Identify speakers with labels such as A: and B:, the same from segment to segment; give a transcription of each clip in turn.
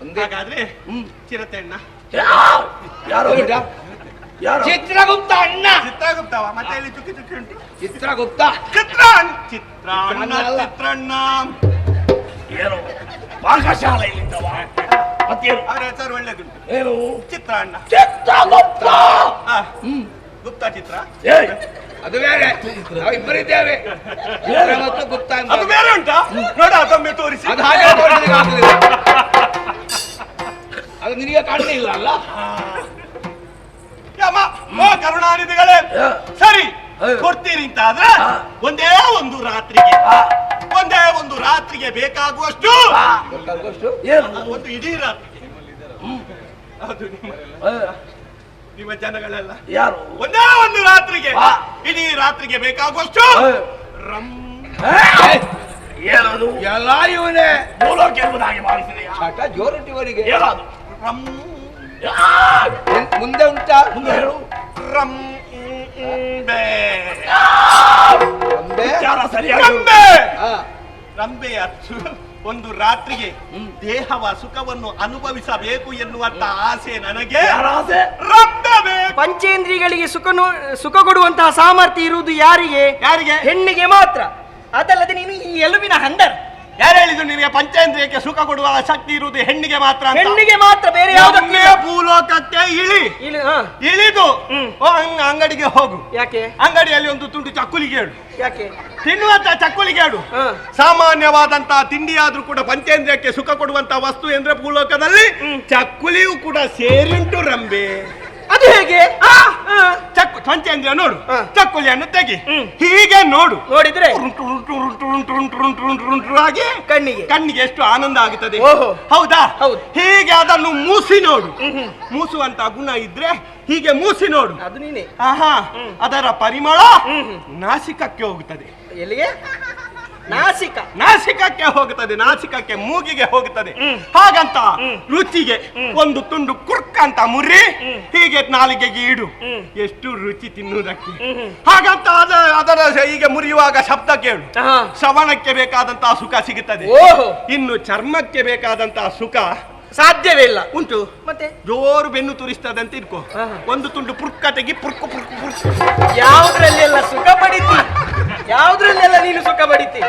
A: ಹಾಗಾದ್ರೆ ಚಿರತೆ ಅಣ್ಣ
B: ಯಾರು
C: ಚಿತ್ರಗುಪ್ತ ಅಣ್ಣ.
A: ಚಿತ್ರಗುಪ್ತವ ಮತ್ತೆ ಇಲ್ಲಿ ಚುಕ್ಕಿ ಚುಕ್ಕಿ ಉಂಟು.
C: ಚಿತ್ರಗುಪ್ತ
A: ಚಿತ್ರಣ್ಣ
B: ಏನು ಪಾಕಶಾಲೆ ಇಲ್ಲಿದ್ದವ ಮತ್ತೇನು
A: ಅವರ ಹೆಸರು ಒಳ್ಳೇದುಂಟು.
B: ಏನು
A: ಚಿತ್ರಾನ್ನ
B: ಚಿತ್ರಗುಪ್ತ
A: ಗುಪ್ತ ಚಿತ್ರ
C: ಅದು ಬೇರೆ, ನಾವು ಇಬ್ಬರಿದ್ದೇವೆ. ಮತ್ತು ಗುಪ್ತ ಅಂತ
A: ಅದು ಬೇರೆ ಉಂಟಾ? ನೋಡ ಅದೊಮ್ಮೆ ತೋರಿಸಿ.
C: ಅದು ಹಾಗೆ ನೋಡ್ಲಿಕ್ಕೆ ಆಗುದಿಲ್ಲ. ಅದು ನಿನಗೆ ಕಾಣಲಿಲ್ಲ ಅಲ್ಲ?
A: ಯಮ್ಮ ಓ ಕರುಣಾನಿಧಿಗಳೇ, ಸರಿ ಕೊಡ್ತೀರಿ ಅಂತ ಆದ್ರೆ ಒಂದೇ ಒಂದು ರಾತ್ರಿಗೆ ಬೇಕಾಗುವಷ್ಟು ಒಂದು ಇಡೀ ರಾತ್ರಿಗೆ ಅದು ನಿಮ್ಮ ಜನಗಳೆಲ್ಲ
B: ಯಾರು
A: ಒಂದೇ ಒಂದು ರಾತ್ರಿಗೆ ಇಡೀ ರಾತ್ರಿಗೆ ಬೇಕಾಗುವಷ್ಟು
B: ಏನದು
C: ಎಲ್ಲ ಇವನೇ
B: ಮೂಲಕ್ಕೆ ಎಂಬುದಾಗಿ ಭಾವಿಸಿದೆಯಾ
C: ಚಟ ಜೋರುಂಟಿವರಿಗೆ.
B: ಏನದು
C: ಮುಂದೆ ಉಂಟಾ?
B: ಮುಂದೆ ಹೇಳು
A: ರಂಬೆ ಅಚ್ಚು ಒಂದು ರಾತ್ರಿಗೆ ದೇಹವ ಸುಖವನ್ನು ಅನುಭವಿಸಬೇಕು ಎನ್ನುವಂತ ಆಸೆ ನನಗೆ.
D: ಪಂಚೇಂದ್ರಿಯಗಳಿಗೆ ಸುಖ ಕೊಡುವಂತಹ ಸಾಮರ್ಥ್ಯ ಇರುವುದು ಯಾರಿಗೆ? ಹೆಣ್ಣಿಗೆ ಮಾತ್ರ. ಅದಲ್ಲದೆ ನೀನು ಈ ಎಲುಬಿನ ಹಂಡರ್.
A: ಯಾರು ಹೇಳಿದ್ರು ನಿನಗೆ ಪಂಚೇಂದ್ರಿಯಕ್ಕೆ ಸುಖ ಕೊಡುವ ಶಕ್ತಿ ಇರುವುದು ಹೆಣ್ಣಿಗೆ ಮಾತ್ರ?
D: ಹೆಣ್ಣಿಗೆ ಮಾತ್ರ, ಬೇರೆ ಯಾವುದಕ್ಕೆ?
A: ಭೂಲೋಕಕ್ಕೆ ಇಳಿದು ಅಂಗಡಿಗೆ ಹೋಗು.
D: ಯಾಕೆ?
A: ಅಂಗಡಿಯಲ್ಲಿ ಒಂದು ತುಂಡು ಚಕ್ಕುಲಿಗೆ ಹೇಳು.
D: ಯಾಕೆ?
A: ತಿನ್ನುವಂತ ಚಕ್ಕುಲಿಗೆ ಹೇಳು. ಸಾಮಾನ್ಯವಾದಂತಹ ತಿಂಡಿ ಆದ್ರೂ ಕೂಡ ಪಂಚೇಂದ್ರಿಯಕ್ಕೆ ಸುಖ ಕೊಡುವಂತಹ ವಸ್ತು ಎಂದ್ರೆ ಭೂಲೋಕದಲ್ಲಿ ಚಕ್ಕುಲಿಯೂ ಕೂಡ ಸೇರಿಂಟು ರಂಬೆ.
D: ಅದು ಹೇಗೆ?
A: ಪಂಚೇಂದ್ರಿಯ ನೋಡು, ಚಕ್ಕುಲಿಯನ್ನು ತೆಗಿ, ಹೀಗೆ ನೋಡು.
D: ನೋಡಿದ್ರೆ
A: ಆಗಿ ಕಣ್ಣಿಗೆ ಎಷ್ಟು ಆನಂದ ಆಗುತ್ತದೆ. ಹೌದಾ?
D: ಹೌದು.
A: ಹೀಗೆ ಅದನ್ನು ಮೂಸಿ ನೋಡು. ಮೂಸುವಂತ ಗುಣ ಇದ್ರೆ ಹೀಗೆ ಮೂಸಿ ನೋಡು.
D: ಅದು ನೀನೆ.
A: ಆಹಾ, ಅದರ ಪರಿಮಳ ನಾಸಿಕಕ್ಕೆ ಹೋಗುತ್ತದೆ.
D: ಎಲ್ಲಿಗೆ?
A: ನಾಸಿಕಕ್ಕೆ ಹೋಗುತ್ತದೆ, ನಾಸಿಕಕ್ಕೆ ಮೂಗಿಗೆ ಹೋಗುತ್ತದೆ. ಹಾಗಂತ ರುಚಿಗೆ ಒಂದು ತುಂಡು ಕುರ್ಕ್ ಅಂತ ಮುರ್ರಿ ಹೀಗೆ ನಾಲಿಗೆಗೆ ಇಡು, ಎಷ್ಟು ರುಚಿ ತಿನ್ನುವುದಕ್ಕೆ. ಹಾಗಂತ ಅದರ ಹೀಗೆ ಮುರಿಯುವಾಗ ಶಬ್ದ ಕೇಳು, ಶ್ರವಣಕ್ಕೆ ಬೇಕಾದಂತಹ ಸುಖ ಸಿಗುತ್ತದೆ. ಇನ್ನು ಚರ್ಮಕ್ಕೆ ಬೇಕಾದಂತಹ ಸುಖ
D: ಸಾಧ್ಯವೇ ಇಲ್ಲ.
A: ಉಂಟು.
D: ಮತ್ತೆ
A: ಜೋರು ಬೆನ್ನು ತುರಿಸ್ತದೆ ಅಂತ ಇಟ್ಕೋ. ಒಂದು ತುಂಡು ಪುರ್ಕ ತೆಗಿ, ಪುರ್ಕು ಪುರ್ಕು ಪುರ್ಕು.
D: ಯಾವುದ್ರಲ್ಲೆಲ್ಲ ಸುಖ ಪಡಿತಿ? ಯಾವುದ್ರಲ್ಲೆಲ್ಲ ನೀನು ಸುಖ ಪಡಿತಿ?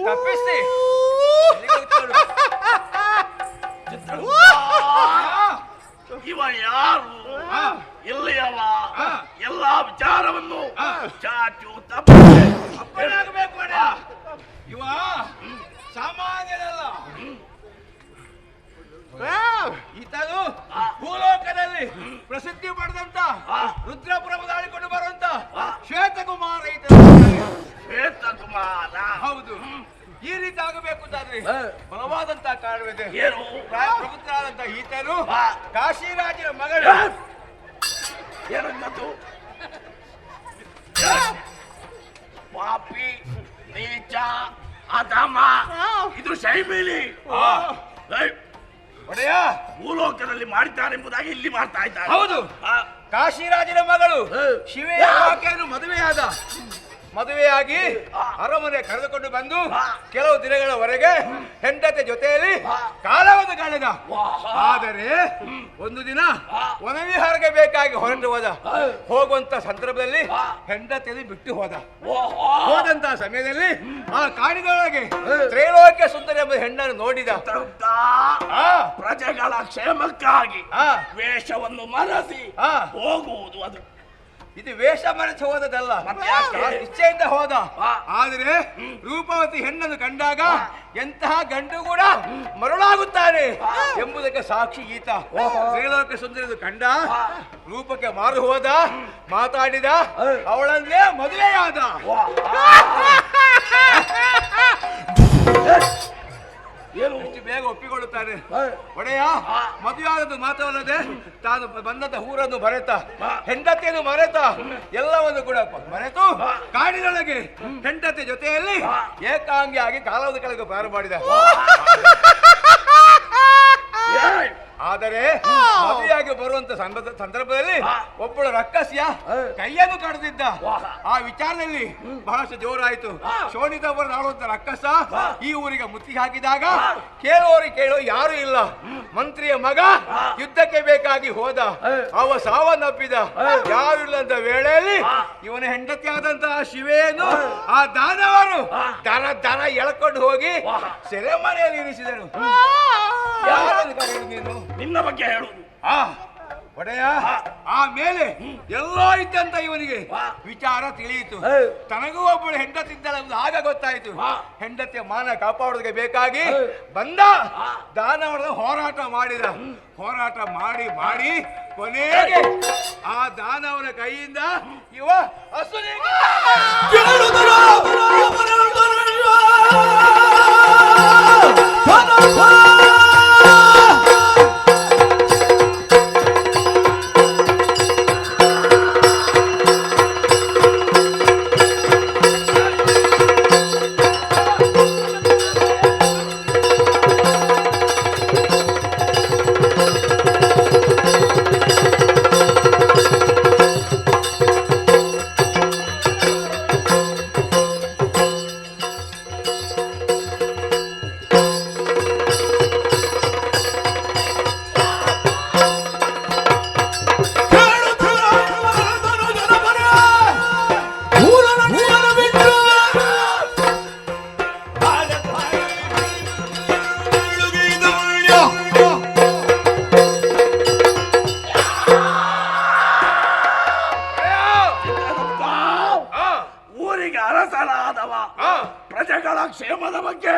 C: ತಪ್ಪಿಸಿ
B: ಇವ ಯಾರು ಎಲ್ಲಿಯವ ಎಲ್ಲಾ ವಿಚಾರವನ್ನು ಚಾಚು
C: ಅಪ್ಪನಾಗಬೇಕು ಇವ ಸಾಮಾನ್ಯನಲ್ಲ. ಈತನು ಭೂಲೋಕದಲ್ಲಿ ಪ್ರಸಿದ್ಧಿ ಪಡೆದಂತ ರುದ್ರಪುರಮ ದಾಳಿಕೊಂಡು ಬರುವಂತ ಶ್ವೇತಕುಮಾರ ಈತ.
B: ಶ್ವೇತಕುಮಾರ
C: ಹೌದು. ಈ ರೀತಿ ಆಗಬೇಕು ಅಂತಾದ್ರೆ ಬಲವಾದಂತ ಕಾರಣವಿದೆ.
B: ಏನು
C: ಪ್ರಬುದ್ಧರಾದಂತ ಈತನು ಕಾಶಿರಾಜನ ಮಗಳು.
B: ಏನಂತದ್ದು? ಪಾಪಿ ನೀಚ ಅಧಮ ಇದು ಶೈಮಿಲಿ
C: ಒಡೆಯ
B: ಭೂಲೋಕದಲ್ಲಿ ಮಾಡಿದ್ದಾನೆಂಬುದಾಗಿ ಇಲ್ಲಿ ಮಾಡ್ತಾ ಇದ್ದಾರೆ.
C: ಹೌದು. ಕಾಶಿರಾಜನ ಮಗಳು ಶಿವೆಯ ಆಕೆಯನ್ನು ಮದುವೆಯಾಗಿ ಅರಮನೆ ಕರೆದುಕೊಂಡು ಬಂದು ಕೆಲವು ದಿನಗಳವರೆಗೆ ಹೆಂಡತಿ ಜೊತೆಯಲ್ಲಿ ಕಾಲವನ್ನು ಕಳೆದ. ಆದರೆ ಒಂದು ದಿನ ವನವಿಹಾರಕ್ಕೆ ಬೇಕಾಗಿ ಹೊರಟು ಹೋಗುವಂತ ಸಂದರ್ಭದಲ್ಲಿ ಹೆಂಡತಿಯಲ್ಲಿ ಬಿಟ್ಟು ಹೋದಂತ ಸಮಯದಲ್ಲಿ ಆ ಕಾಡಿನೊಳಗೆ ತ್ರೈಲೋಕ್ಯ ಸುಂದರಿ ಎಂಬ ಹೆಣ್ಣನ್ನು ನೋಡಿದ.
B: ಪ್ರಜೆಗಳ ಕ್ಷೇಮಕ್ಕಾಗಿ ವೇಷವನ್ನು ಮರೆಸಿ ಹೋಗುವುದು ಅದು.
C: ಇದು ವೇಷ ಮರೆಸಿ ಹೋದದಲ್ಲ, ಇಚ್ಛೆಯಿಂದ ಹೋದ. ಆದರೆ ರೂಪವತಿ ಹೆಣ್ಣನ್ನು ಕಂಡಾಗ ಎಂತಹ ಗಂಡು ಕೂಡ ಮರುಳಾಗುತ್ತಾನೆ ಎಂಬುದಕ್ಕೆ ಸಾಕ್ಷಿ ಈತ. ಶ್ರೀಲೋಕ ಸುಂದರಿದು ಕಂಡ, ರೂಪಕ್ಕೆ ಮಾರು ಹೋದ, ಮಾತಾಡಿದ, ಅವಳನ್ನೇ ಮದುವೆಯಾದ. ಎಷ್ಟು ಬೇಗ ಒಪ್ಪಿಕೊಳ್ಳುತ್ತಾನೆ ಒಡೆಯ. ಮದುವೆಯಾದದ್ದು ಮಾತ್ರವಲ್ಲದೆ ತಾನು ಬಂದಂತ ಊರನ್ನು ಮರೆತ, ಹೆಂಡತಿಯನ್ನು ಮರೆತ, ಎಲ್ಲವನ್ನು ಕೂಡ ಮರೆತು ಕಾಡಿನೊಳಗೆ ಹೆಂಡತಿ ಜೊತೆಯಲ್ಲಿ ಏಕಾಂಗಿಯಾಗಿ ಕಾಲದ ಕೆಳಗೆ ಪ್ರಾರಂಭ ಮಾಡಿದ. ಆದರೆ ಮದುವೆಯಾಗಿ ಬರುವಂತ ಸಂದರ್ಭದಲ್ಲಿ ಒಬ್ಬಳು ರಕ್ಕಸಿಯ ಕೈಯನ್ನು ಕಡಿದಿದ್ದ. ಆ ವಿಚಾರದಲ್ಲಿ ಬಹಳಷ್ಟು ಜೋರಾಯಿತು. ಶೋಣಿತವರು ನಾಡುವಂತ ರಕ್ಕಸ ಈ ಊರಿಗೆ ಮುತ್ತಿಗೆ ಹಾಕಿದಾಗ ಕೇಳೋ ಯಾರು ಇಲ್ಲ. ಮಂತ್ರಿಯ ಮಗ ಯುದ್ಧಕ್ಕೆ ಬೇಕಾಗಿ ಹೋದ, ಅವ ಸಾವನ್ನಪ್ಪಿದ. ಯಾರು ಇಲ್ಲಂತ ವೇಳೆಯಲ್ಲಿ ಇವನ ಹೆಂಡತಿ ಆದಂತಹ ಶಿವೆಯನ್ನು ಆ ದಾನವರು ದನ ಎಳ್ಕೊಂಡು ಹೋಗಿ ಸೆರೆಮನೆಯಲ್ಲಿ ಇರಿಸಿದರು. ಯಾರನ್ನು ಕರೆಯುವುದು ನೀನು?
B: ನಿನ್ನ ಬಗ್ಗೆ ಹೇಳುವುದು.
C: ಒಡೆಯ ಆಮೇಲೆ ಎಲ್ಲೋ ಇದ್ದಂತ ಇವನಿಗೆ ವಿಚಾರ ತಿಳಿಯಿತು. ತನಗೂ ಒಬ್ಬಳು ಹೆಂಡತಿ ಇದ್ದಾಳೆ ಎಂದು ಆಗ ಗೊತ್ತಾಯಿತು. ಹೆಂಡತಿಯ ಮಾನ ಕಾಪಾಡೋದಕ್ಕೆ ಬೇಕಾಗಿ ಬಂದ ದಾನವರ ಹೋರಾಟ ಮಾಡಿದ. ಹೋರಾಟ ಮಾಡಿ ಕೊನೆಗೆ ಆ ದಾನವನ ಕೈಯಿಂದ ಇವ ಅಸುನಿಗೆ
B: ಪ್ರಜೆಗಳ ಕ್ಷೇಮದ ಬಗ್ಗೆ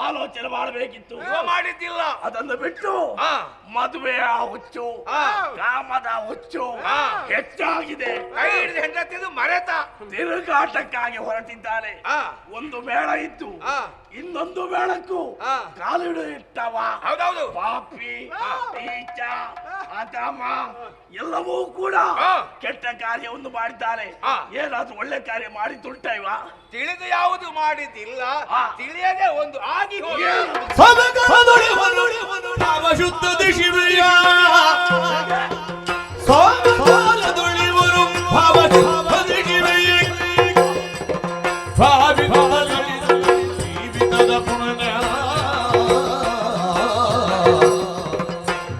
B: ಆಲೋಚನೆ ಮಾಡಬೇಕಿತ್ತು.
C: ಮಾಡಿದ್ದಿಲ್ಲ.
B: ಅದನ್ನು ಬಿಟ್ಟು ಮದುವೆಯ ಹುಚ್ಚು, ಕಾಮದ ಹುಚ್ಚು ಹೆಚ್ಚಾಗಿದೆ.
C: ಹೆಂಡತಿದು ಮರೆತ
B: ತಿರುಗಾಟಕ್ಕಾಗಿ ಹೊರಟಿದ್ದಾನೆ. ಒಂದು ಮೇಳ ಇತ್ತು, ಇನ್ನೊಂದು ಮೇಳಕ್ಕೂ ಕಾಲಿಡು ಇಟ್ಟವ.
C: ಹೌದೌದು.
B: ಪಾಪಿ, ನೀಚ, ಅಧಮ ಎಲ್ಲವೂ ಕೂಡ ಕೆಟ್ಟ ಕಾರ್ಯವನ್ನು ಮಾಡಿದ್ದಾನೆ. ಏನಾದ್ರೂ ಒಳ್ಳೆ ಕಾರ್ಯ ಮಾಡಿ ತುಳ್ತೈವ?
C: ತಿಳಿದು ಯಾವುದು ಮಾಡಿದ್ದಿಲ್ಲ, ತಿಳಿಯದೆ ಒಂದು ಆಗಿ ಹೋಗಿ
E: ಶುದ್ಧ ಶಿವೆಯ ಜೀವಿತದ ಪುಣ್ಯ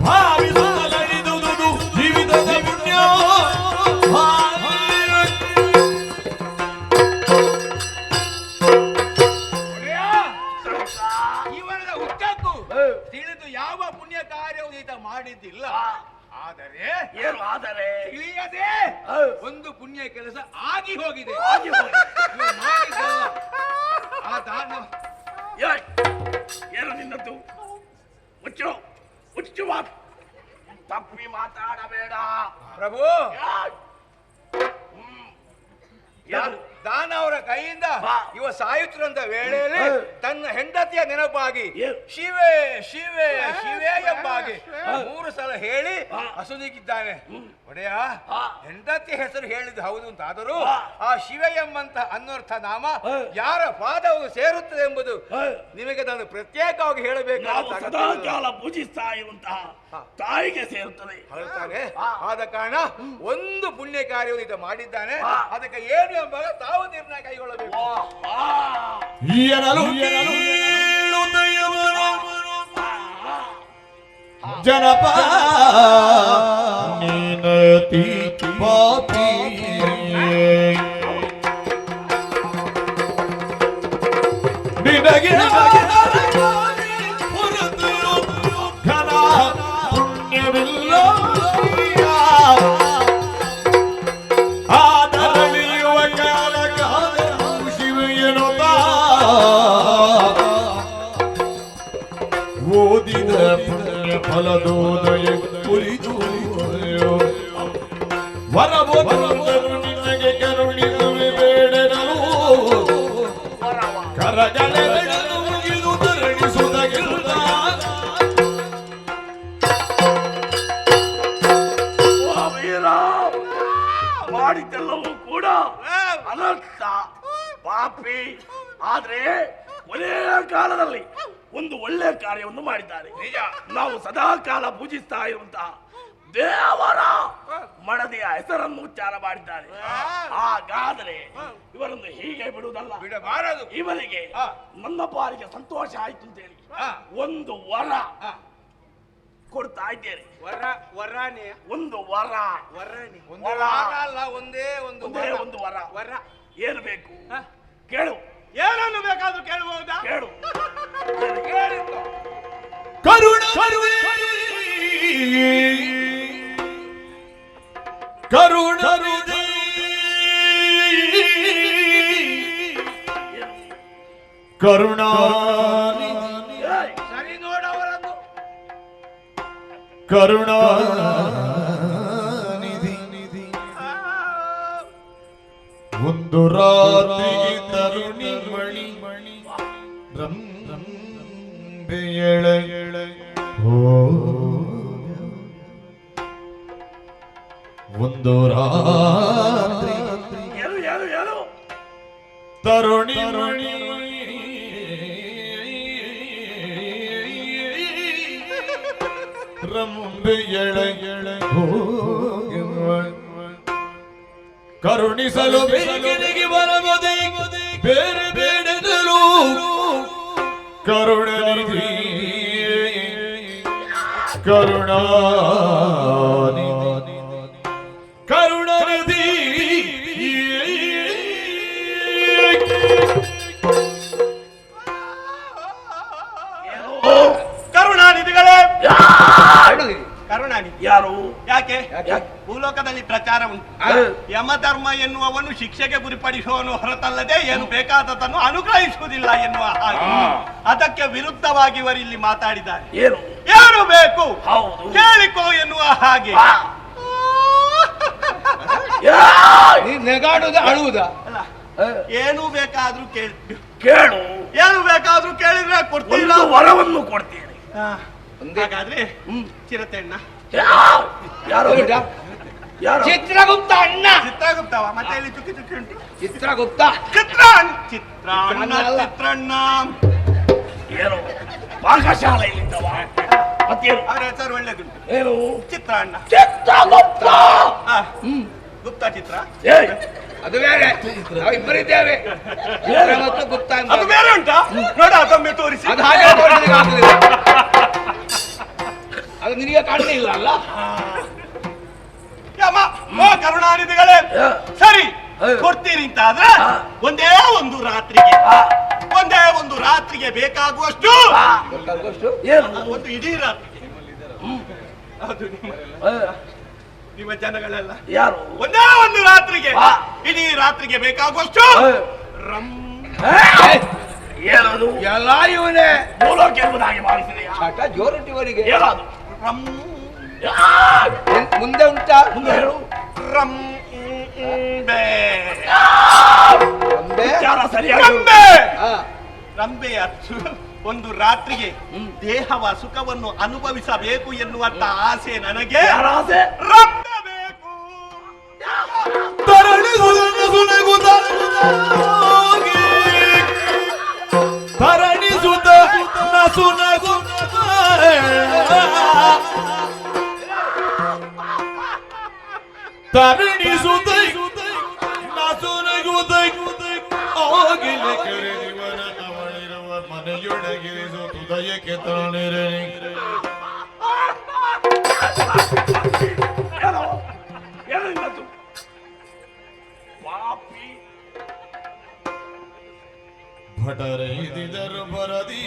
E: ಭಾವಿಸಲಿದುದು ಜೀವಿತದ ಪುಣ್ಯ.
C: ಯಾವ ಪುಣ್ಯ ಕಾರ್ಯವು ಈತ ಮಾಡಿದ್ದಿಲ್ಲ. ಆದರೆ
B: ಏನು ಆದರೆ
C: ತಿಳಿಯದೆ ಒಂದು ಪುಣ್ಯ ಕೆಲಸ ಆಗಿ ಹೋಗಿದೆ.
B: ಆಗಿ ಹೋಗಿದೆ.
C: ಇವ ಮಾಡಿದ್ದಲ್ಲ. ಆ ದಾನ
B: ಏಯ್! ಏನು ನಿನ್ನದ್ದು? ಮುಚ್ಚು ಮುಚ್ಚು ಮಾತು, ತಪ್ಪಿ ಮಾತಾಡಬೇಡ
C: ಪ್ರಭು.
B: ಏಯ್! ಯಾರು?
C: ದಾನ ಅವರ ಕೈಯಿಂದ
B: ಬಾ.
C: ಇವ ಸಾಯುತ್ತಿರುವಂತ ವೇಳೆಯಲ್ಲಿ ತನ್ನ ಹೆಂಡತಿಯ ನೆನಪಾಗಿ
B: ಏನು?
C: ಶಿವೆ ಶಿವೆ ಶಿವೆ ಎಂಬಾಗಿ 3 ಸಲ ಹೇಳಿ ಹಸುದಿಗಿದ್ದಾನೆ. ಒಡೆಯ, ಹೆಂಡತಿ ಹೆಸರು ಹೇಳಿದ್ದು ಹೌದು ಅಂತಾದರೂ ಆ ಶಿವೆ ಎಂಬಂತ ಅನ್ನರ್ಥ ನಾಮ ಯಾರ ಪಾದವು ಸೇರುತ್ತದೆ ಎಂಬುದು ನಿಮಗೆ ನಾನು ಪ್ರತ್ಯೇಕವಾಗಿ ಹೇಳಬೇಕು.
B: ನಾವು ಸದಾಕಾಲ ಪೂಜಿಸ್ತಾ ಇರುವಂತಹ ತಾಯಿಗೆ ಸೇರುತ್ತದೆ.
C: ಹೇಳ್ತಾನೆ. ಆದ ಕಾರಣ ಒಂದು ಪುಣ್ಯ ಕಾರ್ಯವು ಈತ ಮಾಡಿದ್ದಾನೆ. ಅದಕ್ಕೆ ಏನು ಎಂಬಾಗ ತಾವು ನಿರ್ಣಯ ಕೈಗೊಳ್ಳಬೇಕು.
E: ಎನಲು ಎನಲು ದಯವನು ಜನಪ ನೀನತಿ ಪಾಪಿ ನಿನಗೆ ಹೊರತು ಘನ ಪುಣ್ಯವಿಲ್ಲ. ಆದರಳಿಯುವ ಕಾಲ ಶಿವೆಯನೊಬ್ಬ ಓದಿದ ಪುಣ್ಯ ಫಲದೋದಯ ಕುರಿತು ವರವೊಂದನ್ನು ನಿನಗೆ ಕರುಣಿಸುವೆ ಬೇಡನಲು ಕರಗಳೆರಡನ್ನು ಮುಗಿದು ತರಣಿಸುವುದಕ್ಕಿಂತ
B: ಮಾಡಿದ್ದೆಲ್ಲವೂ ಕೂಡ ಅನರ್ಥ, ಪಾಪಿ. ಆದ್ರೆ ಕೊನೆಯ ಕಾಲದಲ್ಲಿ ಒಂದು ಒಳ್ಳೆಯ ಕಾರ್ಯವನ್ನು ಮಾಡಿದ್ದಾರೆ.
C: ನಿಜ.
B: ನಾವು ಸದಾ ಕಾಲ ಪೂಜಿಸ್ತಾ ಇರುವಂತಹ ದೇವರ ಮಡದಿಯ ಹೆಸರನ್ನು ಉಚ್ಚಾರ ಮಾಡಿದ್ದಾರೆ. ಹಾಗಾದರೆ ಇವರನ್ನು ಹೀಗೆ ಬಿಡುವುದಲ್ಲ,
C: ಬಿಡಬಾರದು.
B: ಇವರಿಗೆ ನನ್ನ ಪಾಲಿಗೆ ಸಂತೋಷ ಆಯ್ತು ಅಂತೇಳಿ ಒಂದು ವರ ಕೊಡ್ತಾ ಇದ್ದೇನೆ.
A: ವರಾನೆ
B: ಒಂದು ವರ.
A: ವರಾನೆ
C: ಒಂದು ವಾರ ಅಲ್ಲ, ಒಂದೇ ಒಂದು
B: ಒಂದೇ
C: ವರ.
B: ಒಂದು ವರ.
A: ವರ
B: ಏನು ಬೇಕು ಕೇಳು.
A: ಏನನ್ನು ಬೇಕಾದ್ರೂ ಕೇಳಬಹುದಾ?
B: ಕೇಳು.
C: ಕೇಳಿತ್ತು.
E: ಕರುಣ ಕರುಣ ಕರುಣಾ
B: ಏಯ್!
C: ಸರಿ ನೋಡವರನ್ನು.
E: ಕರುಣಾ ಒಂದು ರಾತ್ರಿ ತರುಣಿ ಮಣಿ ರಂಬೆ ಎಳೆ ಒಂದು ರಾತ್ರಿ
B: ಏನು
E: ತರುಣಿ ಮಣಿ ರಂಬೆ ಎಳೆ ಕರುಣಿಸಲು ಬೇಗನೆಗೆ ಬರಬಹುದೇ ಬೇರೆ ಬೇಡದಲು ಕರುಣನಿಧಿ ಕರುಣನಿಧಿ
A: ಕರುಣಾನಿಧಿಗಳೇ, ಕರುಣಾನಿಧಿ
B: ಯಾರು?
A: ಯಾಕೆ?
B: ಯಾಕೆ?
A: ಭೂಲೋಕದಲ್ಲಿ ಪ್ರಚಾರ ಉಂಟು. ಯಮಧರ್ಮ ಎನ್ನುವವನು ಶಿಕ್ಷೆಗೆ ಗುರಿಪಡಿಸುವವನು ಹೊರತಲ್ಲದೆ ಏನು ಬೇಕಾದದನ್ನು ಅನುಗ್ರಹಿಸುವುದಿಲ್ಲ ಎನ್ನುವ ಹಾಗೆ ಅದಕ್ಕೆ ವಿರುದ್ಧವಾಗಿ ಇವರು ಇಲ್ಲಿ ಮಾತಾಡಿದ್ದಾರೆ.
B: ಏನು
A: ಏನು ಬೇಕು
B: ಹೌದು.
A: ಕೇಳಿಕೋ ಎನ್ನುವ ಹಾಗೆ.
C: ನೀನ್ ನೆಗಾಡುದ ಅಳುವುದ?
A: ಅಲ್ಲ, ಏನು ಬೇಕಾದ್ರೂ
B: ಕೇಳು.
A: ಏನು ಬೇಕಾದ್ರೂ ಕೇಳಿದ್ರೆ ಕೊಡ್ತೀರಾ?
B: ಒಂದು ವರವನ್ನು ಕೊಡ್ತೀನಿ.
A: ಹಾಗಾದ್ರೆ ಚಿರತೆಣ್ಣ
B: ಯಾರು? ಯಾರು?
C: ಚಿತ್ರಗುಪ್ತ ಅಣ್ಣ.
A: ಚಿತ್ರಗುಪ್ತವ ಮತ್ತೆ ಇಲ್ಲಿ ಚುಕ್ಕಿ ಚುಕ್ಕಿ ಉಂಟು.
C: ಚಿತ್ರಗುಪ್ತ
A: ಚಿತ್ರಾನ್ನ ಚಿತ್ರಣ್ಣ
B: ಏನು ಪಾಕಶಾಲೆಯಲ್ಲಿದ್ದವ? ಮತ್ತೇನು
A: ಅವರ ಹೆಸರು ಒಳ್ಳೇದುಂಟು.
B: ಏನು?
A: ಚಿತ್ರಾನ್ನ
B: ಚಿತ್ರಗುಪ್ತ.
A: ಗುಪ್ತ ಚಿತ್ರ
B: ಏಯ್!
C: ಅದು ಬೇರೆ. ನಾವು ಇಬ್ಬರಿದ್ದೇವೆ. ಚಿತ್ರ ಮತ್ತು ಗುಪ್ತ ಅಂತ.
A: ಅದು ಬೇರೆ ಉಂಟಾ? ನೋಡ ಅದೊಮ್ಮೆ ತೋರಿಸಿ.
C: ಅದು ಹಾಗೆ ನೋಡ್ಲಿಕ್ಕೆ ಆಗುದಿಲ್ಲ. ಅದು ನಿನಗೆ ಕಾಣಲಿಲ್ಲ ಅಲ್ಲ?
A: ಯಮ ಕರುಣಾನಿಧಿಗಳೇ, ಸರಿ ಕೊಡ್ತೀರಿ ಅಂತ ಆದ್ರೆ ಒಂದೇ ಒಂದು ರಾತ್ರಿಗೆ ಒಂದೇ ಒಂದು ರಾತ್ರಿಗೆ ಬೇಕಾಗುವಷ್ಟು
B: ಏನು
A: ಒಂದು ಇಡೀ ರಾತ್ರಿಗೆ ಅದು ನಿಮ್ಮ ಜನಗಳೆಲ್ಲ
B: ಯಾರು
A: ಒಂದೇ ಒಂದು ರಾತ್ರಿಗೆ ಇಡೀ ರಾತ್ರಿಗೆ ಬೇಕಾಗುವಷ್ಟು ರಮ್
B: ಏನದು
C: ಎಲ್ಲ ಇವನೇ
B: ಮೂಲಕ್ಕೆ ಎಂಬುದಾಗಿ ಭಾವಿಸಿದೆಯಾ
C: ಚಟ ಜೋರಟ್ಟಿವರಿಗೆ
B: ಏನದು
A: ರಮ್
C: ಮುಂದೆ ಉಂಟಾ
B: ಮುಂದೆ ಹೇಳು
A: ರಂಬೆ
C: ರಂಬೆ?
B: ವಿಚಾರ ಸರಿಯಾಗಿ
A: ರಂಬೆ
C: ಹಾ.
A: ರಂಬೆಯ ಒಂದು ರಾತ್ರಿಗೆ ದೇಹವ ಸುಖವನ್ನು ಅನುಭವಿಸಬೇಕು ಎನ್ನುವಂತ ಆಸೆ ನನಗೆ
B: ಯಾರ ಆಸೆ
A: ರಂಬೆ ಬೇಕು.
E: ತರಣಿಸುವುದನ್ನು ಸುನಗುತ್ತಾಗಿ ತರಣಿಸುತ್ತ ನಸುನಗು ತರಣಿಸುತ್ತೈ ನಸುನಗುತ್ತೈ ಆಗಿಲೆ ಕರೆದಿವನ ಅವಳಿರುವ ಮನೆಯೊಳಗಿರಿಸು ತುದಯಕ್ಕೆ ತಾಣಿರೆ
B: ಏನೋ ಏನಿಲ್ಲದು ಪಾಪಿ
E: ಭಟರೈದಿದರು ಬರದಿ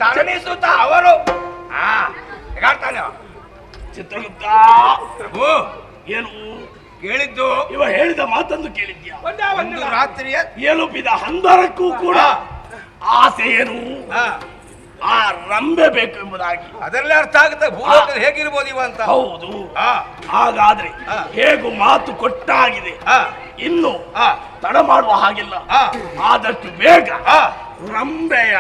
C: ತರಣಿಸುತ್ತ ಅವರು ಹೇಳ್ತಾನೆ
B: ಚಿತ್ರಗುಪ್ತ
C: ಪ್ರಭು
B: ಏನು
C: ಕೇಳಿದ್ದು
B: ಇವ ಹೇಳಿದ ಮಾತನ್ನು ಕೇಳಿದ್ಯಾ
C: ಒಂದು ರಾತ್ರಿಯ
B: ಏಲುಬಿದ ಹಂದರಕ್ಕೂ ಕೂಡ ಆಸೆ ಏನು ಆ ರಂಬೆ ಬೇಕು ಎಂಬುದಾಗಿ
C: ಅದರಲ್ಲೇ ಅರ್ಥ ಆಗುತ್ತೆ ಭೂಲೋಕದಲ್ಲಿ ಹೇಗಿರ್ಬೋದು ಇವ ಅಂತ
B: ಹೌದು
C: ಹಾ.
B: ಹಾಗಾದ್ರೆ ಹೇಗೂ ಮಾತು ಕೊಟ್ಟಾಗಿದೆ
C: ಹಾ.
B: ಇನ್ನು
C: ಹಾ.
B: ತಡ ಮಾಡುವ ಹಾಗಿಲ್ಲ
C: ಹಾ.
B: ಆದಷ್ಟು ಬೇಗ
C: ಹಾ.
B: ರಂಬೆಯ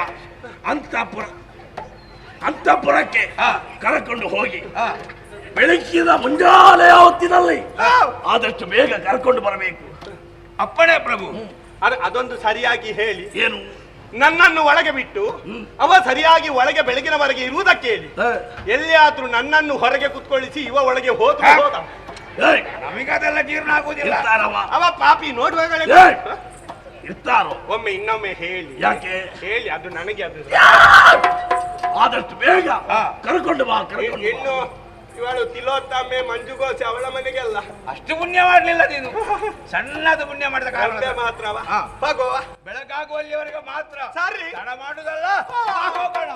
B: ಅಂತಃಪುರಕ್ಕೆ
C: ಹಾ.
B: ಕರ್ಕೊಂಡು ಹೋಗಿ
C: ಹಾ.
B: ಬೆಳಕಿನ ಮುಂಜಾನೆಯ ಹೊತ್ತಿನಲ್ಲಿ ಆದಷ್ಟು ಬೇಗ ಕರ್ಕೊಂಡು ಬರಬೇಕು
C: ಅಪ್ಪಣೆ ಪ್ರಭು
A: ಅದೊಂದು ಸರಿಯಾಗಿ ಹೇಳಿ
B: ಏನು
A: ನನ್ನನ್ನು ಒಳಗೆ ಬಿಟ್ಟು ಅವ ಸರಿಯಾಗಿ ಒಳಗೆ ಬೆಳಗಿನವರೆಗೆ ಇರುವುದಕ್ಕೆ ಹೇಳಿ ಎಲ್ಲಿಯಾದ್ರೂ ನನ್ನನ್ನು ಹೊರಗೆ ಕುತ್ಕೊಳ್ಳಿಸಿ ಇವ ಒಳಗೆ ಹೋದ
B: ಏಯ್,
C: ನಮಗದೆಲ್ಲ ಜೀರ್ಣ ಆಗುದಿಲ್ಲ
B: ಇರ್ತಾರವ
A: ಅವ ಪಾಪಿ ನೋಡುವಾಗಲೇ
B: ಏಯ್, ಇರ್ತಾರೋ
A: ಒಮ್ಮೆ ಇನ್ನೊಮ್ಮೆ ಹೇಳಿ
B: ಯಾಕೆ
A: ಹೇಳಿ ಅದು ನನಗೆ ಅದು
B: ಆದಷ್ಟು ಬೇಗ ಕರ್ಕೊಂಡು ಬಾ ಕರ್ಕೊಂಡು ಬಾ.
A: ಇನ್ನು ಇವಳು ತಿಲೋತ್ತಮ್ಮೆ ಮಂಜುಗೋಸೆ ಅವಳ ಮನೆಗೆ ಅಲ್ಲ
C: ಅಷ್ಟು ಪುಣ್ಯ ಮಾಡ್ಲಿಲ್ಲ ನೀನು ಸಣ್ಣದು ಪುಣ್ಯ ಮಾಡಿದ ಕಾರಣ
A: ರಂಬೆ ಮಾತ್ರವ
C: ಹಾ.
A: ಹೋಗುವ
C: ಬೆಳಗಾಗುವಲ್ಲಿವರೆಗೆ ಮಾತ್ರ
A: ಸರಿ
C: ತಡ ಮಾಡುದಲ್ಲ ಹೋಗೋಣ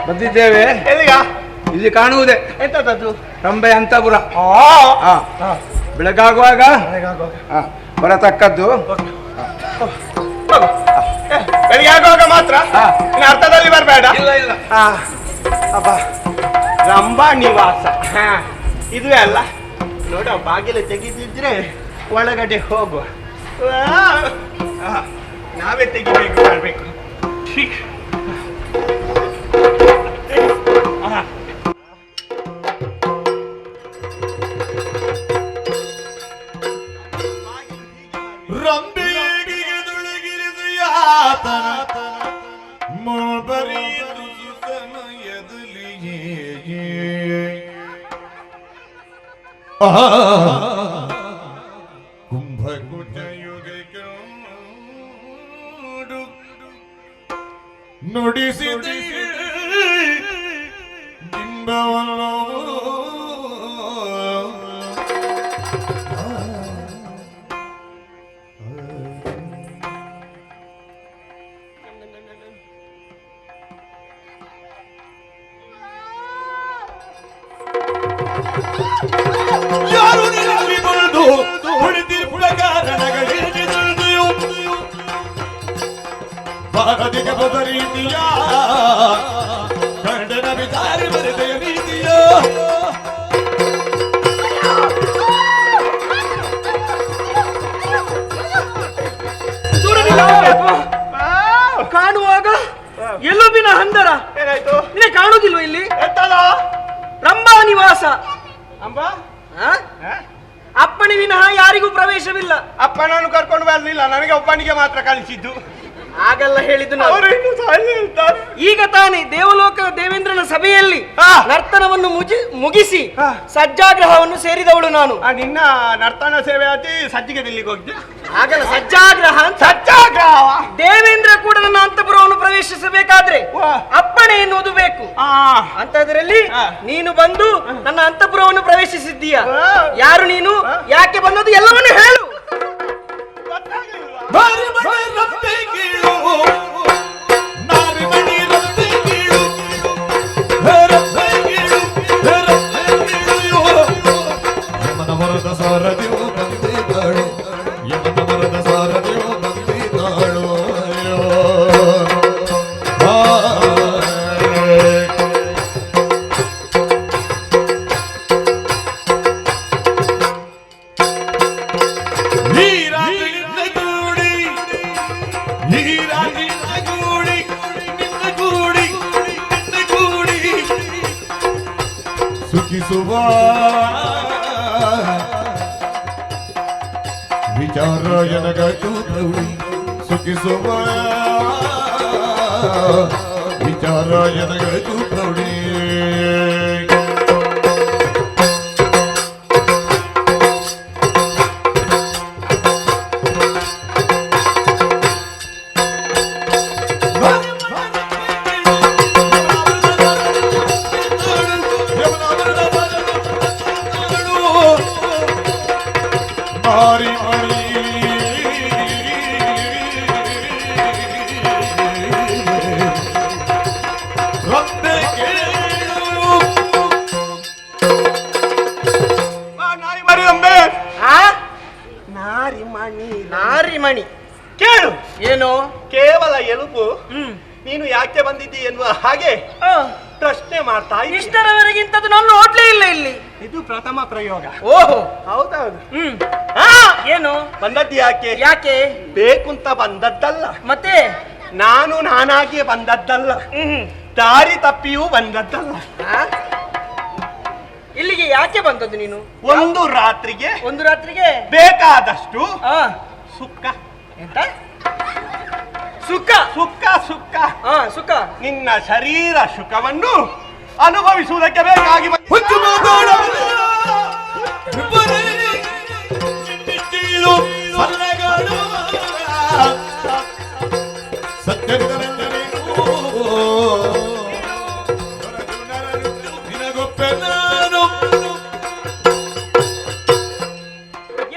C: ಬಂದಿದ್ದೇವೆ
A: ಎಲ್ಲಿಗ
C: ಇಲ್ಲಿ ಕಾಣುವುದೇ
A: ಎಂತದ್ದು
C: ರಂಬೆ ಅಂತಪುರ ಬೆಳಗಾಗುವಾಗ ಬರತಕ್ಕದ್ದು
A: ಬೆಳಿಗ್ಗೆ ಆಗುವಾಗ ಮಾತ್ರ ಇನ್ನು ಅರ್ಥದಲ್ಲಿ ಬರಬೇಡ
C: ಇಲ್ಲ ಇಲ್ಲ
A: ಅಬ್ಬ ರಂಭಾ ನಿವಾಸ ಇದುವೇ ಅಲ್ಲ ನೋಡ ಬಾಗಿಲು ತೆಗೆದಿದ್ರೆ ಒಳಗಡೆ ಹೋಗುವ ನಾವೇ ತೆಗಿಬೇಕು ಮಾಡ್ಬೇಕು
E: ರಂಬೆಗೆ ದುಳಗಿರಿದು ಯಾತನ ಮೂಬರಿದು ಸಮಯದಲ್ಲಿಯೇ ಕುಂಭಕುಟ ಯುಗ ನುಡಿಸಿದ ಬಿಂಬವಲ್ಲೋ ಯಾರು ನಿಲ್ಲಿ ಬಂದು ಹೊಡೆದಿರುವ ಕಾರಣಗಳಿಗೆ ತಿಳಿದೆಯೋ ಭಾರತಿಕ ಬದ ರೀತಿಯ ಗಂಡನ ವಿಚಾರ ಬರೆದ ರೀತಿಯ
D: ಮೋಸ.
A: ಅಂಬಾ
D: ಆ? ಅಪ್ಪಣೆ ವಿನಃ ಯಾರಿಗೂ ಪ್ರವೇಶವಿಲ್ಲ.
A: ಅಪ್ಪನನ್ನು ಕರ್ಕೊಂಡು ಬರ್ಲಿಲ್ಲ, ನನಗೆ ಒಬ್ಬನಿಗೆ ಮಾತ್ರ ಕಳಿಸಿದ್ದು.
D: ಹಾಗೆಲ್ಲ ಹೇಳಿದ್ದು ನಾವು.
A: ಅವರು ಇನ್ನು ಸಾಯಲೇ ಇರ್ತಾರೆ.
D: ಈಗ ತಾನೇ ದೇವಲೋಕದ ದೇವೇಂದ್ರನ ಸಭೆಯಲ್ಲಿ ನರ್ತನವನ್ನು ಮುಗಿಸಿ ಸಜ್ಜಾಗ್ರಹವನ್ನು ಸೇರಿದವಳು ನಾನು.
A: ನಿನ್ನ ನರ್ತನ ಸೇವೆ ಆತಿ ಸಜ್ಜಿಗೆ ದಿಲ್ಲಿಗೆ ಹೋಗಿದ್ದೆ.
D: ಹಾಗಲ್ಲ, ಸಜ್ಜಾಗ್ರಹ ಅಂತ.
A: ಸಜ್ಜಾಗ್ರಹ.
D: ದೇವೇಂದ್ರ ಕೂಡ ನನ್ನ ಅಂತಃಪುರವನ್ನು ಪ್ರವೇಶಿಸಬೇಕಾದ್ರೆ ಅಪ್ಪಣೆ ಎನ್ನುವುದು ಬೇಕು. ಅಂತದ್ರಲ್ಲಿ ನೀನು ಬಂದು ನನ್ನ ಅಂತಃಪುರವನ್ನು ಪ್ರವೇಶಿಸಿದ್ದೀಯ. ಯಾರು ನೀನು, ಯಾಕೆ ಬಂದದ್ದು ಎಲ್ಲವನ್ನೂ ಹೇಳು.
E: ಬಾರಿ ಮಣಿ ರಬ್ಬೆ ಕೀಳು, ನಾರಿ ಮಣಿ ರಬ್ಬೆ ಕೀಳು, ರಬ್ಬೆ ಕೀಳು, ರಬ್ಬೆ ಕೀಳು. ಯಮನ ಮರದ ಸಾರದಿಯು ಬಂದಿದ್ದಾಳು, ಯಮನ ಮರದ ಸಾರದಿಯು ಬಂದಿದ್ದಾಳು. ಸುಖಿಸುವ ವಿಚಾರ ಎನಗಾಯ್ತು ಪ್ರೌಢಿ, ಸುಖಿಸುವ ವಿಚಾರ ಎನಗಾಯ್ತು ಪ್ರೌಢಿ.
D: ನಾರಿಮಣಿ
A: ಕೇಳು.
D: ಏನು?
A: ಕೇವಲ ಎಲುಬು. ನೀನು ಯಾಕೆ ಬಂದಿದ್ದಿ ಎನ್ನುವ ಹಾಗೆ ಪ್ರಶ್ನೆ ಮಾಡ್ತಾ ಇದ್ದೀಯ.
D: ಇಷ್ಟರವರೆಗಿಂತದ್ದು ನಾನು ನೋಡ್ಲೇ ಇಲ್ಲ ಇಲ್ಲಿ.
A: ಇದು ಪ್ರಥಮ ಪ್ರಯೋಗ.
D: ಓಹೋ,
A: ಹೌದೌದು.
D: ಏನು
A: ಬಂದದ್ದು ಯಾಕೆ?
D: ಯಾಕೆ
A: ಬೇಕು ಅಂತ ಬಂದದ್ದಲ್ಲ,
D: ಮತ್ತೆ
A: ನಾನು ನಾನಾಗಿಯೇ ಬಂದದ್ದಲ್ಲ, ದಾರಿ ತಪ್ಪಿಯೂ ಬಂದದ್ದಲ್ಲ.
D: ಇಲ್ಲಿಗೆ ಯಾಕೆ ಬಂದದ್ದು ನೀನು?
A: ಒಂದು ರಾತ್ರಿಗೆ
D: ಒಂದು ರಾತ್ರಿಗೆ
A: ಬೇಕಾದಷ್ಟು ಸುಖ.
D: ಎಂತ ಸುಖ?
A: ಸುಖ ಸುಖ
D: ಸುಖ.
A: ನಿನ್ನ ಶರೀರ ಸುಖವನ್ನು ಅನುಭವಿಸುವುದಕ್ಕೆ ಬೇಕಾಗಿ
E: ಹುಚ್ಚು ಮಾತಾಡಬಲ್ಲ ಸಲ್ಲಗಾಡು ಸತ್ಯನಿಧನೆಂದರೇನು ನಿನಗೊಪ್ಪೆ ನಾನು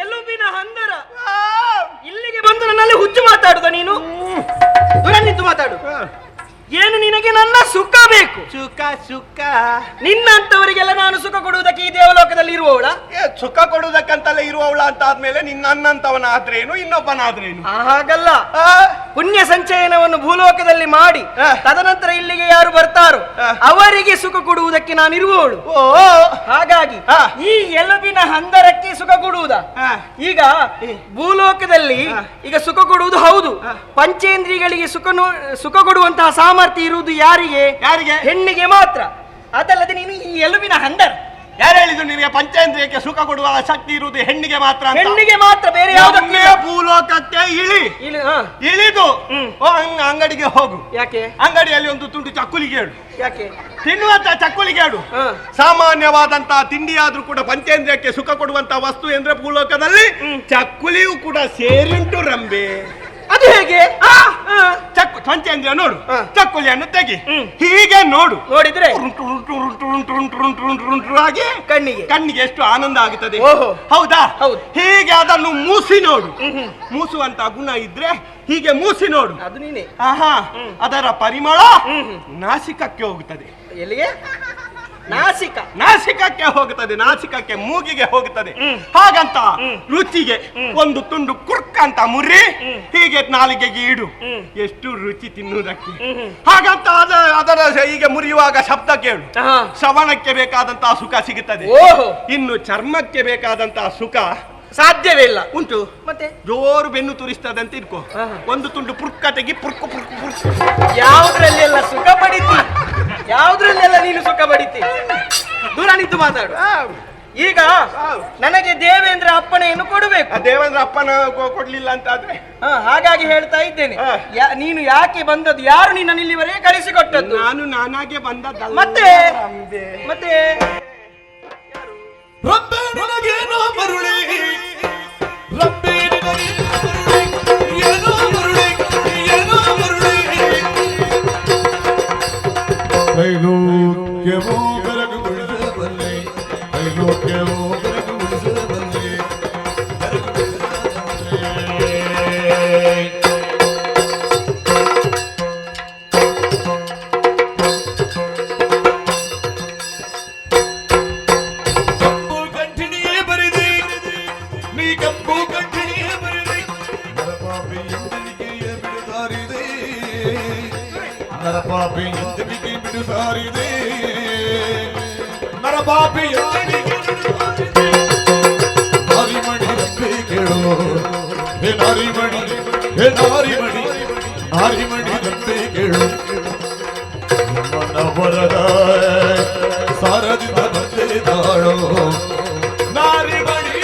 D: ಎಲುಬಿನ ಹಂದರ ಇಲ್ಲಿಗೆ ಬಂದು ನನ್ನಲ್ಲಿ ಹುಚ್ಚು ಮಾತಾಡುದ ನೀನು? ದೂರ ನಿಂತು ಮಾತಾಡು. ಏನು ನಿನಗೆ ನನ್ನ ಸುಖ ಬೇಕು?
A: ಸುಖ ಸುಖ.
D: ನಿನ್ನಂತವರಿಗೆಲ್ಲ ನಾನು ಸುಖ ಕೊಡುವುದಕ್ಕೆ ಈ ದೇವಲೋಕದಲ್ಲಿ ಇರುವವಳ?
A: ಸುಖ ಕೊಡುವುದಕ್ಕಂತಲೇ ಇರುವವಳ ಅಂತ ಆದ್ಮೇಲೆ ನಿನ್ನ ಅನ್ನಂತವನಾದ್ರೇನು ಇನ್ನೊಬ್ಬನಾದ್ರೇನು?
D: ಹಾಗಲ್ಲ, ಪುಣ್ಯ ಸಂಚಯನವನ್ನು ಭೂಲೋಕದಲ್ಲಿ ಮಾಡಿ ತದನಂತರ ಇಲ್ಲಿಗೆ ಯಾರು ಬರ್ತಾರೋ ಅವರಿಗೆ ಸುಖ ಕೊಡುವುದಕ್ಕೆ ನಾನು ಇರುವವಳು. ಹಾಗಾಗಿ ಈ ಎಲುಬಿನ ಹಂದರಕ್ಕೆ ಸುಖ ಕೊಡುವುದ? ಈಗ ಭೂಲೋಕದಲ್ಲಿ ಈಗ ಸುಖ ಕೊಡುವುದು ಹೌದು, ಪಂಚೇಂದ್ರಿಯಗಳಿಗೆ ಸುಖ ಕೊಡುವಂತಹ ಸಾಮರ್ಥ್ಯ ಇರುವುದು ಯಾರಿಗೆ?
A: ಯಾರಿಗೆ?
D: ಹೆಣ್ಣಿಗೆ ಮಾತ್ರ. ಅದಲ್ಲದೆ ನೀನು ಈ ಎಲುಬಿನ ಹಂದರ.
A: ಯಾರು ಹೇಳಿದ್ರು ನಿನಗೆ ಪಂಚೇಂದ್ರಿಯಕ್ಕೆ ಸುಖ ಕೊಡುವ ಶಕ್ತಿ ಇರುವುದು ಹೆಣ್ಣಿಗೆ ಮಾತ್ರ?
D: ಹೆಣ್ಣಿಗೆ ಮಾತ್ರ, ಬೇರೆ ಯಾವುದಕ್ಕೆ?
A: ಭೂಲೋಕಕ್ಕೆ ಇಳಿದು ಅಂಗಡಿಗೆ ಹೋಗು.
D: ಯಾಕೆ?
A: ಅಂಗಡಿಯಲ್ಲಿ ಒಂದು ತುಂಡು ಚಕ್ಕುಲಿಗೆ ಹೇಳು.
D: ಯಾಕೆ?
A: ತಿನ್ನುವಂತ ಚಕ್ಕುಲಿಗೆ ಹೇಳು. ಸಾಮಾನ್ಯವಾದಂತಹ ತಿಂಡಿಯಾದ್ರೂ ಕೂಡ ಪಂಚೇಂದ್ರಿಯಕ್ಕೆ ಸುಖ ಕೊಡುವಂತ ವಸ್ತು ಎಂದ್ರೆ ಭೂಲೋಕದಲ್ಲಿ ಚಕ್ಕುಲಿಯೂ ಕೂಡ ಸೇರಿಂಟು ರಂಬೆ.
D: ಅದು ಹೇಗೆ?
A: ಪಂಚೇಂದ್ರಿಯ ನೋಡು, ಚಕ್ಕುಲಿಯನ್ನು ತೆಗಿ, ಹೀಗೆ ನೋಡು.
D: ನೋಡಿದ್ರೆ
A: ಆಗಿ ಕಣ್ಣಿಗೆ ಎಷ್ಟು ಆನಂದ ಆಗುತ್ತದೆ. ಹೌದಾ?
D: ಹೌದು.
A: ಹೀಗೆ ಅದನ್ನು ಮೂಸಿ ನೋಡು. ಮೂಸುವಂತ ಗುಣ ಇದ್ರೆ ಹೀಗೆ ಮೂಸಿ ನೋಡು.
D: ಅದು ನೀನೆ.
A: ಅದರ ಪರಿಮಳ ನಾಸಿಕಕ್ಕೆ ಹೋಗುತ್ತದೆ.
D: ಎಲ್ಲಿಗೆ?
A: ನಾಸಿಕಕ್ಕೆ ಹೋಗುತ್ತದೆ, ನಾಸಿಕಕ್ಕೆ ಮೂಗಿಗೆ ಹೋಗುತ್ತದೆ. ಹಾಗಂತ ರುಚಿಗೆ ಒಂದು ತುಂಡು ಕುರ್ಕ ಅಂತ ಮುರ್ರಿ ಹೀಗೆ ನಾಲಿಗೆಗೆ ಇಡು, ಎಷ್ಟು ರುಚಿ ತಿನ್ನುವುದಕ್ಕೆ. ಹಾಗಂತ ಅದರ ಹೀಗೆ ಮುರಿಯುವಾಗ ಶಬ್ದ ಕೇಳು, ಶ್ರವಣಕ್ಕೆ ಬೇಕಾದಂತಹ ಸುಖ ಸಿಗುತ್ತದೆ. ಇನ್ನು ಚರ್ಮಕ್ಕೆ ಬೇಕಾದಂತಹ ಸುಖ
D: ಸಾಧ್ಯವೇ ಇಲ್ಲ.
A: ಉಂಟು.
D: ಮತ್ತೆ
A: ಜೋರು ಬೆನ್ನು ತುರಿಸ್ತದೆ ಅಂತ ಇಟ್ಕೋ, ಒಂದು ತುಂಡು ಪುರ್ಕ ತೆಗಿ, ಪುರ್ಕು
D: ಯಾವುದ್ರಲ್ಲಿ ಎಲ್ಲ ಸುಖ ಪಡಿತಿ. ಯಾವ್ದ್ರಲ್ಲೆಲ್ಲ ನೀನು ಸುಖ ಪಡಿತಿ? ದೂರ ನಿಂತು ಮಾತಾಡು. ಈಗ ನನಗೆ ದೇವೇಂದ್ರ ಅಪ್ಪಣೆಯನ್ನು ಕೊಡಬೇಕು.
A: ದೇವೇಂದ್ರ ಅಪ್ಪನ ಕೊಡ್ಲಿಲ್ಲ ಅಂತ ಆದ್ರೆ
D: ಹಾಗಾಗಿ ಹೇಳ್ತಾ ಇದ್ದೇನೆ, ನೀನು ಯಾಕೆ ಬಂದದ್ದು? ಯಾರು ನಿನ್ನ ಇಲ್ಲಿವರೆಗೆ ಕಳಿಸಿಕೊಟ್ಟದ್ದು?
A: ನಾನಾಗೆ ಬಂದದ್ದಲ್ಲ.
D: ಮತ್ತೆ ಮತ್ತೆ
E: ರಬ್ಬೆ ನಿನಗೇನೋ ಮರುಳಿ, ರಬ್ಬೆ ನಿನಗೇನೋ ಮರುಳಿ, ಏನೋ ಮರುಳಿ, ಏನೋ ಮರುಳಿ. ಕೈಲೋಕ್ಯವೋ ಬೆರಗುಗೊಳಿಸಬಲ್ಲೆ, ಕೈಲೋಕ್ಯವೋ ಬೆರಗುಗೊಳಿಸಬಲ್ಲೆ, ಕಪ್ಪು ಕಂಠಿಣಿಯೇ ಬರಿದೆ, ನೀ ಕಪ್ಪು ಕಂಠಿಣಿಯೇ ಬರಿದೆ, ನರಪಾಪಿ ಎಂದನಿಗೆಯ ಬಿಡುದಾರಿದೆ, ನರಪಾಪಿ ಎಂದನಿಗೆ ಬಿಡುದಾರಿದೆ, ನರಪಾಪಿ ಎಂದನಿಗೆ ಬಿಡುದಾರಿದೆ. ನಾರಿಮಣಿ ರಬ್ಬೆ ಕೇಳೋ, ಹೇ ನಾರಿಮಣಿ, ಹೇ ನಾರಿಮಣಿ, ನಾರಿಮಣಿ ರಬ್ಬೆ ಕೇಳು. ವರದ ಸಾರದಿಂದ ಬಂದಿದ್ದಾಳೋ ನಾರಿಮಣಿ.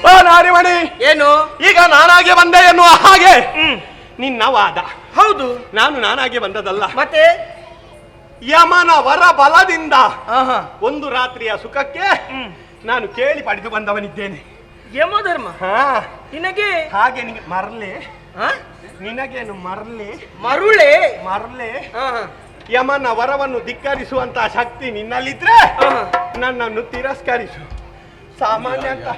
A: ಓ ನಾರಿಮಣಿ,
D: ಏನು?
A: ಈಗ ನಾನಾಗೆ ಬಂದೆ ಎನ್ನುವ ಹಾಗೆ ನಿನ್ನ ವಾದ.
D: ಹೌದು,
A: ನಾನಾಗೆ ಬಂದದಲ್ಲ.
D: ಮತ್ತೆ
A: ಯಮನ ವರ ಬಲದಿಂದ
D: ಆಹಾ,
A: ಒಂದು ರಾತ್ರಿಯ ಸುಖಕ್ಕೆ ನಾನು ಕೇಳಿ ಪಡೆದು ಬಂದವನಿದ್ದೇನೆ.
D: ಯಮಧರ್ಮ
A: ಹಾ,
D: ನಿನಗೆ
A: ಹಾಗೆ ನಿನಗೆ ಮರಲೆ,
D: ಆ?
A: ನಿನಗೇನು ಮರಲೆ
D: ಮರುಳೆ?
A: ಮರಲೆ
D: ಆಹಾ,
A: ಯಮನ ವರವನ್ನು ಧಿಕ್ಕರಿಸುವಂತ ಶಕ್ತಿ ನಿನ್ನಲ್ಲಿದ್ರೆ
D: ಆಹಾ.
A: ನನ್ನನ್ನು ತಿರಸ್ಕರಿಸು. ಸಾಮಾನ್ಯ ಅಂತ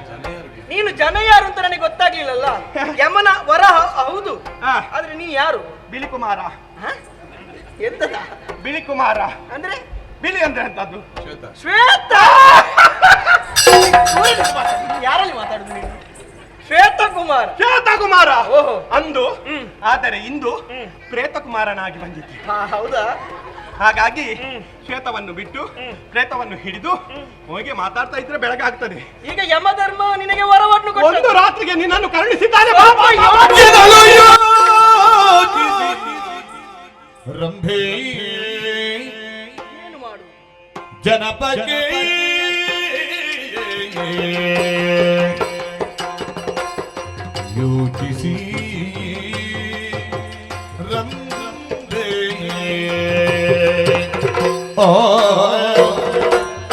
D: ನೀನು ಜನ ಯಾರು ಅಂತ ನನಗೆ ಗೊತ್ತಾಗ್ಲಿಲ್ಲಲ್ಲ. ಯಮನ ವರ ಹೌದು,
A: ಆ.
D: ಆದ್ರೆ ನೀ ಯಾರು?
A: ಬಿಳಿ ಕುಮಾರ.
D: ಹ? ಎಂತದ?
A: ಬಿಳಿ ಕುಮಾರ
D: ಅಂದ್ರೆ
A: ಬಿಳಿ ಅಂದ್ರೆ ಅಂತದ್ದು
D: ಶ್ವೇತ. ಯಾರಲ್ಲಿ ಮಾತಾಡುದು ನೀನು? ಶ್ವೇತ ಕುಮಾರ.
A: ಶ್ವೇತ ಕುಮಾರ
D: ಓಹೋ.
A: ಅಂದು ಆದರೆ ಇಂದು ಪ್ರೇತ ಕುಮಾರನಾಗಿ ಬಂದಿದ್ದೆ.
D: ಹೌದಾ?
A: ಹಾಗಾಗಿ ಶ್ವೇತವನ್ನು ಬಿಟ್ಟು ಪ್ರೇತವನ್ನು ಹಿಡಿದು ಹೋಗಿ ಮಾತಾಡ್ತಾ ಇದ್ರೆ ಬೆಳಗಾಗ್ತದೆ.
D: ಈಗ ಯಮಧರ್ಮ ನಿನಗೆ ವರವನ್ನು
A: ಒಂದು
D: ಕೊಟ್ಟು
A: ರಾತ್ರಿಗೆ ನಿನ್ನನ್ನು ಕರುಣಿಸಿದ್ದಾನೆ.
E: ಜನರು ಯೋಚಿಸಿ ರಂಭೆ
D: ಏನು ಮಾಡು?
E: ಜನಪಗೆ ಯೋಚಿಸಿ ರಂಭೆ ಆ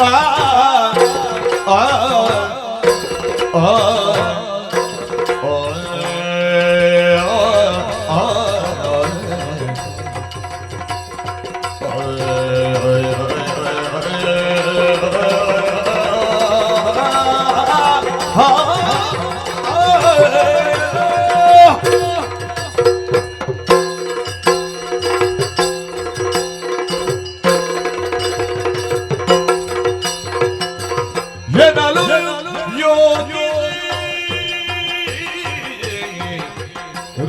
E: ಆ ಆ ಆ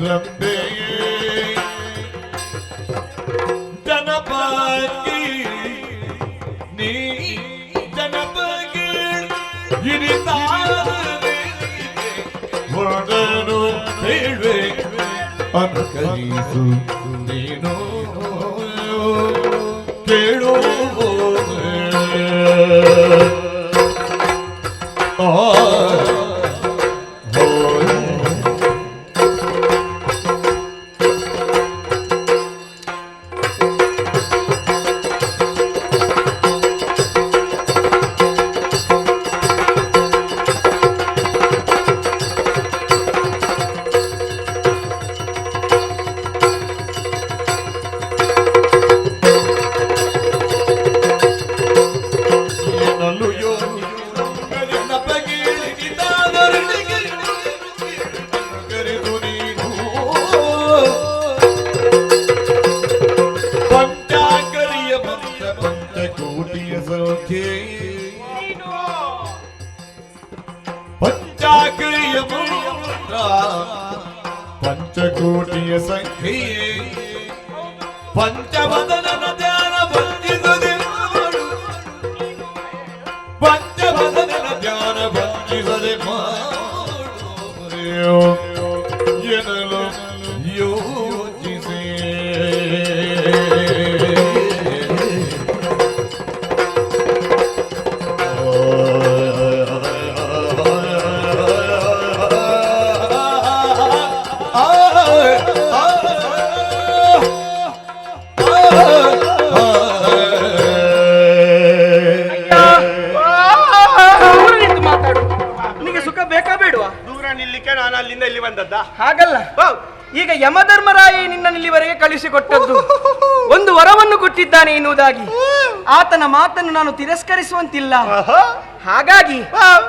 E: ರಂಬೆ ಜನಪಗಿ ನೀ ಜನಪಗಿ ಇರಿತಾರೆ ಹೊರಡನು ಹೇಳುವೆ ಅನುಕರಿಸು ನೀನು ಕೇಳು ಪಂಚಾಕರಿಯ ಮಂತ್ರ ಪಂಚಕೋಟಿಯ ಸಂಖ್ಯೆಯೇ ಪಂಚವದನನ ಧ್ಯಾನ ಬಂದಿಸದೆ ಮಾಡು ಪಂಚವದನನ ಧ್ಯಾನ ಬಂದಿಸದೆ ಮಾಡು ಎನ್ನಲು
A: ಇಲ್ಲಿ ಬಂದದ್ದಾ?
D: ಹಾಗಲ್ಲ, ಈಗ ಯಮಧರ್ಮರಾಯ ನಿನ್ನಲ್ಲಿವರೆಗೆ ಕಳಿಸಿಕೊಟ್ಟದ್ದು ಒಂದು ವರವನ್ನು ಕೊಟ್ಟಿದ್ದಾನೆ ಎನ್ನುವುದಾಗಿ. ಆತನ ಮಾತನ್ನು ನಾನು ತಿರಸ್ಕರಿಸುವಂತಿಲ್ಲ. ಹಾಗಾಗಿ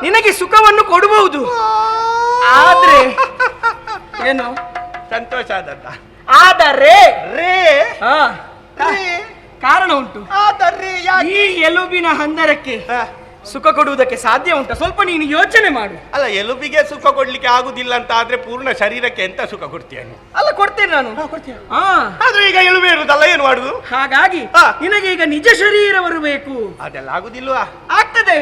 D: ನಿನಗೆ ಸುಖವನ್ನು ಕೊಡಬಹುದು. ಆದ್ರೆ ಏನು
A: ಸಂತೋಷ ಆದದ್ದ?
D: ಆದರೆ
A: ರೇ
D: ಹಾ, ಕಾರಣ ಉಂಟು.
A: ಆದರೆ
D: ಈ ಎಲುಬಿನ ಹಂದರಕ್ಕೆ ಸುಖ ಕೊಡುವುದಕ್ಕೆ ಸಾಧ್ಯ ಉಂಟಾ? ಸ್ವಲ್ಪ ನೀನು ಯೋಚನೆ ಮಾಡು.
A: ಅಲ್ಲ, ಎಲುಬಿಗೆ ಸುಖ ಕೊಡ್ಲಿಕ್ಕೆ ಆಗುದಿಲ್ಲ ಅಂತ ಆದ್ರೆ ಪೂರ್ಣ ಶರೀರಕ್ಕೆ ಎಂತ ಸುಖ ಕೊಡ್ತೀಯ?
D: ಅಲ್ಲ, ಕೊಡ್ತೇನೆ ನಾನು. ಹಾ,
A: ಆದ್ರೆ ಈಗ ಎಲುಬೆ ಇರುದಲ್ಲ, ಏನು ಮಾಡುದು?
D: ಹಾಗಾಗಿ ನಿನಗೆ ಈಗ ನಿಜ ಶರೀರ ಬರಬೇಕು.
A: ಅದೆಲ್ಲ ಆಗುದಿಲ್ವಾ?
D: ಆಗ್ತದೆ.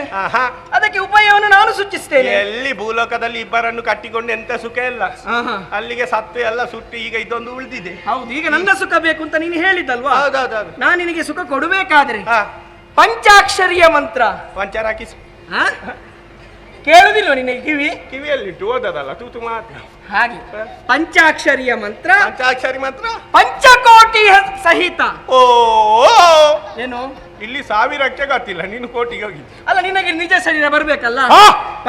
D: ಅದಕ್ಕೆ ಉಪಾಯವನ್ನು ನಾನು ಸೂಚಿಸ್ತೇನೆ.
A: ಎಲ್ಲಿ ಭೂಲೋಕದಲ್ಲಿ ಇಬ್ಬರನ್ನು ಕಟ್ಟಿಕೊಂಡು ಎಂತ ಸುಖ ಇಲ್ಲ, ಅಲ್ಲಿಗೆ ಸತ್ತು ಎಲ್ಲ ಸುಟ್ಟು ಈಗ ಇದೊಂದು ಉಳಿದಿದೆ.
D: ಹೌದು, ಈಗ ನನ್ನ ಸುಖ ಬೇಕು ಅಂತ ನೀನು ಹೇಳಿದ್ದಲ್ವಾ?
A: ಹೌದೌದು.
D: ನಾನು ನಿನಗೆ ಸುಖ ಕೊಡಬೇಕಾದ್ರೆ ಪಂಚಾಕ್ಷರಿಯ ಮಂತ್ರ
A: ಪಂಚರ ಹಾಕಿಸಿ
D: ಕೇಳುದಿಲ್ಲ ನಿನಗೆ?
A: ಕಿವಿಯಲ್ಲಿಟ್ಟು ಓದದಲ್ಲ, ತೂತು ಮಾತ್ರ.
D: ಹಾಗೆ ಪಂಚಾಕ್ಷರಿಯ ಮಂತ್ರ,
A: ಪಂಚಾಕ್ಷರಿ ಮಂತ್ರ
D: ಪಂಚಕೋಟಿ ಸಹಿತ.
A: ಓ,
D: ಏನು
A: ಇಲ್ಲಿ ಸಾವಿರಕ್ಕೆ ಗೊತ್ತಿಲ್ಲ, ನೀನು ಕೋಟಿಗೆ ಹೋಗಿದ್ದೆ.
D: ಅಲ್ಲ, ನಿನಗೆ ನಿಜ ಶರೀರ ಬರ್ಬೇಕಲ್ಲ.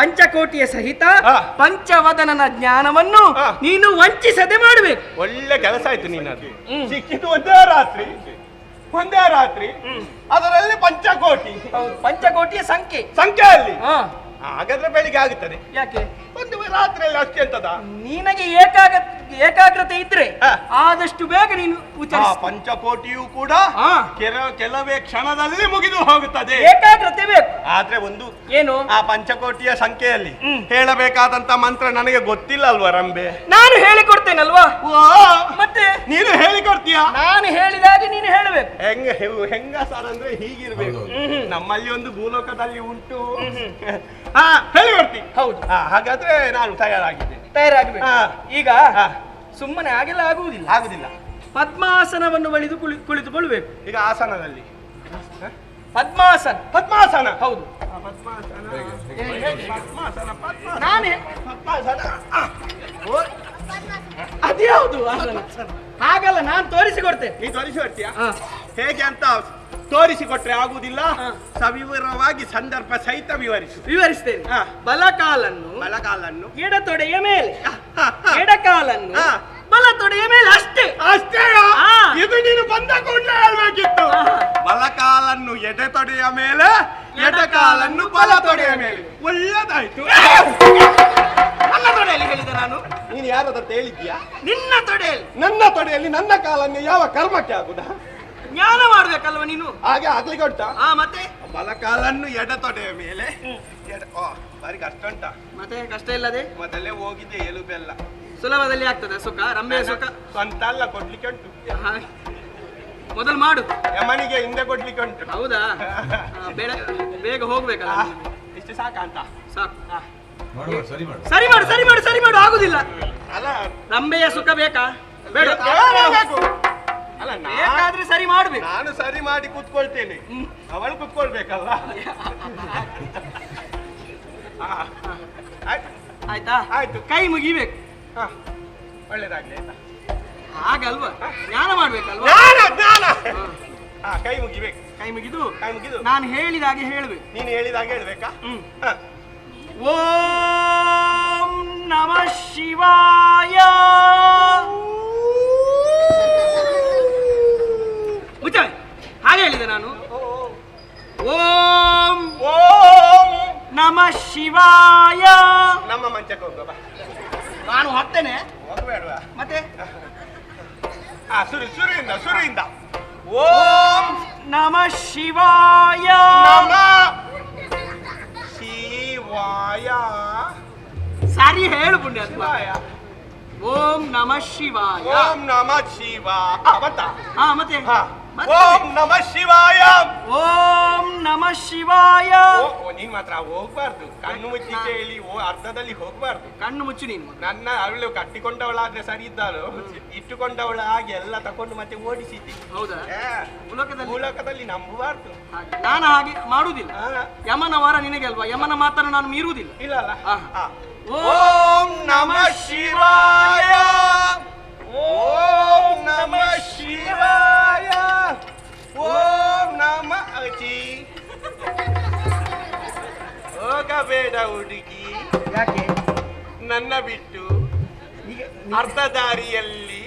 D: ಪಂಚಕೋಟಿಯ ಸಹಿತ ಪಂಚವದನನ ಜ್ಞಾನವನ್ನು ನೀನು ವಂಚಿಸದೆ ಮಾಡಬೇಕು.
A: ಒಳ್ಳೆ ಕೆಲಸ ಆಯ್ತು ನೀನದು. ಸಿಕ್ಕಿದ್ದು ಒಂದೇ ರಾತ್ರಿ, ಅದರಲ್ಲಿ ಪಂಚಕೋಟಿ.
D: ಪಂಚಕೋಟಿಯ
A: ಸಂಖ್ಯೆಯಲ್ಲಿ ಹಾಗಾದ್ರೆ ಬೆಳಿಗ್ಗೆ ಆಗುತ್ತದೆ.
D: ಯಾಕೆ?
A: ಒಂದು ರಾತ್ರಿಯಲ್ಲಿ ಅಷ್ಟೇ ಅಂತದ?
D: ನಿನಗೆ ಏಕಾಗ್ರತೆ ಇದ್ರೆ ಆದಷ್ಟು ಬೇಗ ನೀನು
A: ಪಂಚಕೋಟಿಯು ಕೂಡ ಕೆಲವೇ ಕ್ಷಣದಲ್ಲಿ ಮುಗಿದು ಹೋಗುತ್ತದೆ.
D: ಏಕಾಗ್ರತೆ ಬೇಕು.
A: ಆದ್ರೆ ಒಂದು
D: ಏನು? ಆ
A: ಪಂಚಕೋಟಿಯ ಸಂಖ್ಯೆಯಲ್ಲಿ ಹೇಳಬೇಕಾದಂತ ಮಂತ್ರ ನನಗೆ ಗೊತ್ತಿಲ್ಲ ಅಲ್ವಾ ರಂಬೆ?
D: ನಾನು ಹೇಳಿಕೊಡ್ತೇನಲ್ವಾ? ಮತ್ತೆ ನೀನು
A: ಹೇಳಿಕೊಡ್ತೀಯ?
D: ನಾನು ಹೇಳಿದಾಗೆ ನೀನು ಹೇಳಬೇಕು.
A: ಹೆಂಗ ಸರ್ ಅಂದ್ರೆ ಹೀಗಿರ್ಬೇಕು. ನಮ್ಮಲ್ಲಿ ಒಂದು ಭೂಲೋಕದಲ್ಲಿ ಉಂಟು, ಹೇಳಿಕೊಡ್ತಿ.
D: ಹೌದು.
A: ಹಾಗಾದ್ರೆ ನಾನು
D: ತಯಾರಾಗಬೇಕು. ಈಗ ಸುಮ್ಮನೆ ಹಾಗೆಲ್ಲ ಆಗುವುದಿಲ್ಲ. ಪದ್ಮಾಸನವನ್ನು ಬಳಿದು ಕುಳಿತುಕೊಳ್ಬೇಕು.
A: ಈಗ ಆಸನದಲ್ಲಿ
D: ಪದ್ಮಾಸನ ಹೌದು. ಅದ್ಯಾವುದು ಆಸನ? ಹಾಗಲ್ಲ, ನಾನು ತೋರಿಸಿಕೊಡ್ತೇನೆ.
A: ನೀ ತೋರಿಸಿಕೊಡ್ತೀಯ? ಹೇಗೆ ಅಂತ ತೋರಿಸಿಕೊಟ್ರೆ ಆಗುವುದಿಲ್ಲ. ಸವಿವರವಾಗಿ ಸಂದರ್ಭ ಸಹಿತ
D: ವಿವರಿಸ್ತೇನೆ. ಬಲಕಾಲನ್ನು ಎಡತೊಡೆಯ ಮೇಲೆ, ಎಡಕಾಲನ್ನು ಬಲತೊಡೆಯ ಮೇಲೆ. ಅಷ್ಟೇ.
A: ಇದು ನೀನು ಬಂದ ಕೂಡಲೇ ಹೇಳ್ಬೇಕಿತ್ತು. ಬಲಕಾಲನ್ನು ಎಡತೊಡೆಯ ಮೇಲೆ, ಎಡಕಾಲನ್ನು ಬಲತೊಡೆಯ ಮೇಲೆ. ಒಳ್ಳೆದಾಯ್ತು.
D: ನನ್ನ ತೊಡೆಯಲ್ಲಿ ಹೇಳಿದೆ ನಾನು.
A: ನೀನು ಯಾರದಂತ ಹೇಳಿದ್ಯಾ?
D: ನಿನ್ನ ತೊಡೆಯಲ್ಲಿ.
A: ನನ್ನ ತೊಡೆಯಲ್ಲಿ ನನ್ನ ಕಾಲನ್ನು ಯಾವ ಕರ್ಮಕ್ಕೆ ಆಗುದಾ?
D: ಜ್ಞಾನ ಮಾಡ್ಬೇಕಲ್ವ ನೀನು?
A: ಹಾಗೆ ಆಗ್ಲಿಕ್ಕೆ ಉಂಟಾ?
D: ಮತ್ತೆ
A: ಬಲಕಾಲನ್ನು ಎಡತೊಡೆಯ ಮೇಲೆ. ಬಾರಿ ಕಷ್ಟ ಉಂಟಾ?
D: ಮತ್ತೆ ಕಷ್ಟ ಇಲ್ಲದೆ
A: ಮೊದಲೇ ಹೋಗಿದೆ ಎಲುಬೆಲ್ಲ.
D: ಸುಲಭದಲ್ಲಿ ಆಗ್ತದೆ ಸುಖ, ರಂಬೆಯ ಸುಖ.
A: ಸ್ವಂತ ಅಲ್ಲ, ಕೊಡ್ಲಿಕ್ಕೆ ಉಂಟು.
D: ಮೊದಲು ಮಾಡು.
A: ಯಮನಿಗೆ ಹಿಂದೆ ಕೊಡ್ಲಿಕ್ಕೆ ಉಂಟು.
D: ಹೌದಾ? ಬೇಗ ಹೋಗ್ಬೇಕಲ್ಲ.
A: ಇಷ್ಟು ಸಾಕಂತ?
D: ಸಾಕು.
E: ಸರಿ
D: ಮಾಡು. ಆಗುದಿಲ್ಲ.
A: ಅಲ್ಲ,
D: ರಂಬೆಯ ಸುಖ ಬೇಕಾ? ಬೇಡ.
A: ಅಲ್ಲ,
D: ಬೇಕಾದ್ರೆ ಸರಿ ಮಾಡ್ಬೇಕು.
A: ನಾನು ಸರಿ ಮಾಡಿ ಕೂತ್ಕೊಳ್ತೇನೆ, ಅವಳು ಕೂತ್ಕೊಳ್ಬೇಕಲ್ಲ.
D: ಆಯ್ತಾ? ಆಯ್ತು. ಕೈ ಮುಗಿಬೇಕು.
A: ಒಳ್ಳೇದಾಗ್ಲಿ.
D: ಹಾಗಲ್ವಾ? ಜ್ಞಾನ ಮಾಡ್ಬೇಕಲ್ವಾ?
A: ಕೈ ಮುಗಿಬೇಕು.
D: ಕೈ ಮುಗಿದು ನಾನು ಹೇಳಿದಾಗೆ ಹೇಳ್ಬೇಕು.
A: ನೀನು ಹೇಳಿದಾಗೆ ಹೇಳ್ಬೇಕಾ?
D: ಓಂ ನಮಃ ಶಿವಾಯ. ಮುಚ್ಚ. ಹಾಗೆ ಹೇಳಿದೆ ನಾನು. ಓಂ ನಮಃ ಶಿವಾಯ.
A: ನಮ್ಮ ಮಂಚಕ್ಕೆ ಹೋಗುವ.
D: ನಾನು ಹೋಗ್ತೇನೆ.
A: ಹೋಗಬೇಡವಾ?
D: ಮತ್ತೆ
A: ಸುರಿಯಿಂದ
D: ಓಂ ನಮಃ ಶಿವಾಯ.
A: ಶಿವಾಯ.
D: ಸರಿ ಹೇಳು ಪುಣ್ಯಾತ್ಮ. ಓಂ ನಮಃ ಶಿವಾಯ.
A: ಓಂ ನಮಃ ಶಿವಾಯ.
D: ಮತ್ತೆ
A: ಓಂ ನಮಃ ಶಿವಾಯ.
D: ಓಂ ನಮಃ ಶಿವಾಯ.
A: ನೀನ್ ಮಾತ್ರ ಹೋಗ್ಬಾರ್ದು, ಕಣ್ಣು ಮುಚ್ಚಿ ಕೇಳಿ ಅರ್ಧದಲ್ಲಿ ಹೋಗ್ಬಾರ್ದು.
D: ಕಣ್ಣು ಮುಚ್ಚು ನೀನು.
A: ನನ್ನ ಅವಳು ಕಟ್ಟಿಕೊಂಡವಳಾದ್ರೆ ಸರಿ ಇದ್ದಾಳು, ಇಟ್ಟುಕೊಂಡವಳ ಹಾಗೆ ಎಲ್ಲ ತಕೊಂಡು ಮತ್ತೆ ಓಡಿಸಿದ್ದಿ.
D: ಹೌದಾ?
A: ಭೂಲೋಕದಲ್ಲಿ ನಂಬಬಾರ್ದು.
D: ನಾನು ಹಾಗೆ ಮಾಡುವುದಿಲ್ಲ. ಯಮನ ವಾರ ನಿನಗೆ ಅಲ್ವಾ? ಯಮನ ಮಾತನ್ನು ನಾನು ಮೀರುವುದಿಲ್ಲ.
A: ಇಲ್ಲ ಅಲ್ಲ?
D: ಓಂ ನಮಃ ಶಿವಾಯ.
A: ಓಂ ನಮಃ ಶಿವಾಯ. ಓಂ ನಮಃ ಅಜಿ. ಹೋಗಬೇಡ ಹುಡುಗಿ,
D: ಯಾಕೆ
A: ನನ್ನ ಬಿಟ್ಟು. ಅರ್ಧ ದಾರಿಯಲ್ಲಿ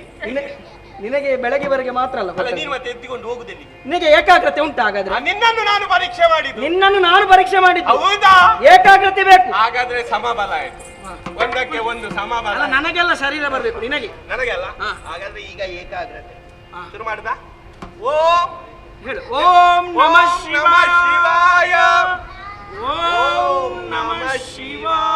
D: ನಿನಗೆ ಬೆಳಗ್ಗೆವರೆಗೆ ಮಾತ್ರ ಅಲ್ಲ
A: ಅಲ್ಲ
D: ಗೊತ್ತಲ್ಲ?
A: ನೀನು ಮತ್ತೆ ಎತ್ತಿಕೊಂಡು ಹೋಗುದಿಲ್ಲ.
D: ನಿನಗೆ ಏಕಾಗ್ರತೆ ಉಂಟು ಹಾಗಾದ್ರೆ?
A: ನಿನ್ನನ್ನು ನಾನು ಪರೀಕ್ಷೆ ಮಾಡಿದ್ದು.
D: ನಿನ್ನನ್ನು ನಾನು ಪರೀಕ್ಷೆ ಮಾಡಿದ್ದು.
A: ಹೌದಾ?
D: ಏಕಾಗ್ರತೆ ಬೇಕು.
A: ಹಾಗಾದ್ರೆ ಸಮಬಲ ಆಯ್ತು. ಒಂದಕ್ಕೆ ಒಂದು ಸಮಬಲ.
D: ಅಲ್ಲ ನನಗೆಲ್ಲ ಶರೀರ ಬರ್ಬೇಕು, ನಿನಗೆ
A: ನನಗೆ ಅಲ್ಲ.
D: ಹಾ.
A: ಹಾಗಾದ್ರೆ ಈಗ ಏಕಾಗ್ರತೆ ಶುರು ಮಾಡುದ.
D: ಹೇಳು. ಓಂ ನಮಃ
A: ಶಿವಾಯ.
D: ಓಂ ನಮಃ ಶಿವಾಯ.